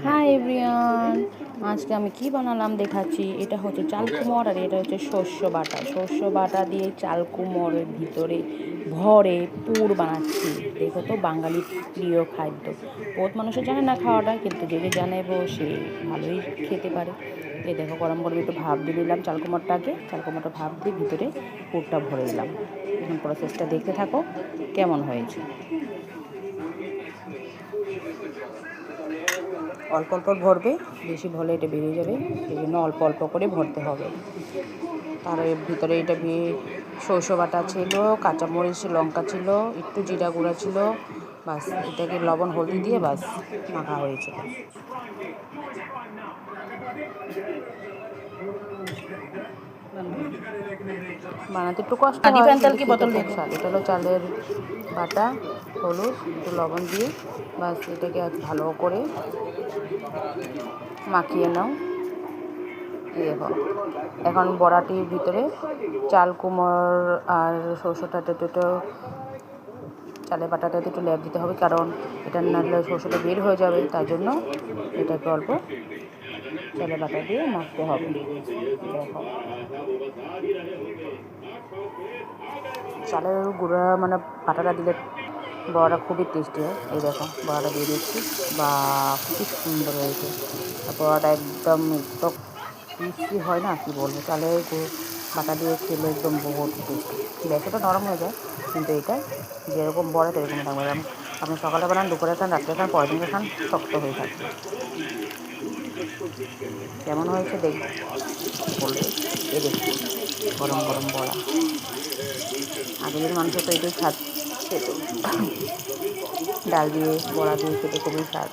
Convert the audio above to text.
Hi everyone, আজকে আমি কি বানালাম দেখাচ্ছি। এটা হচ্ছে চাল কুমড় আর এটা হচ্ছে শস্য বাটা দিয়ে চাল কুমড়ের ভিতরে ভরে পুর বানাচ্ছি। দেখো তো, বাঙালির প্রিয় খাদ্য। বহুত মানুষের জানে না খাওয়াটা, কিন্তু যে যে জানে সে ভালোই খেতে পারে। এই দেখো, গরম গরম একটু ভাপ দিয়ে নিলাম চাল কুমড়টা ভাপ দিয়ে ভিতরে পুরটা ভরে দিলাম। এখন প্রসেসটা দেখতে থাকো কেমন হয়েছে। অল্প অল্প ভরবে, বেশি ভরলে এটা বেরিয়ে যাবে, এই জন্য অল্প অল্প করে ভরতে হবে। তার ভিতরে এটা সরষে বাটা ছিল, কাঁচামরিচ লঙ্কা ছিল, একটু জিরা গুঁড়া ছিল, বাস এটাকে লবণ হলদি দিয়ে বাস মাখা হয়েছিল। বানাতে একটু কষ্ট হয়, কিন্তু খেতে খুব স্বাদ। এটা হলো চালের বাটা, হলুদ, একটু লবণ দিয়ে বাস এটাকে ভালো করে মাখিয়ে নাও। এই দেখো, এখন বড়াটির ভিতরে চাল কুমড় আর সরষেটাতে একটু চালের বাটাটাতে একটু লেপ দিতে হবে, কারণ এটা নাহলে সরষেটা বের হয়ে যাবে, তাই জন্য এটাকে অল্প চালের বাটা দিয়ে মাখতে হবে। দেখো, চালের গুঁড়া মানে বাটাটা দিলে বড়াটা খুবই টেস্টি হয়। এই দেখো, বড়াটা দিয়ে দিচ্ছি, বা খুবই সুন্দর হয়েছে। বড়াটা একদম একদম ক্রিস্পি হয় না, কি বলবো। চালের বাটা দিয়ে খেলে একদম বহুত টেস্টি। বেশিটা নরম হয়ে যায়, কিন্তু এটা যেরকম বড়া সেরকম থাকবে। আপনি সকালে বানান, দুপুরে খান, রাত্রে খান, পরের দিনকে খান, শক্ত হয়ে থাকবে। কেমন হয়েছে বলবে। এ দেখুন, গরম গরম বড়া। আগের মানুষের তো এটাই খেত, ডাল দিয়ে বড়া দিয়ে খেতে খুবই স্বাদ।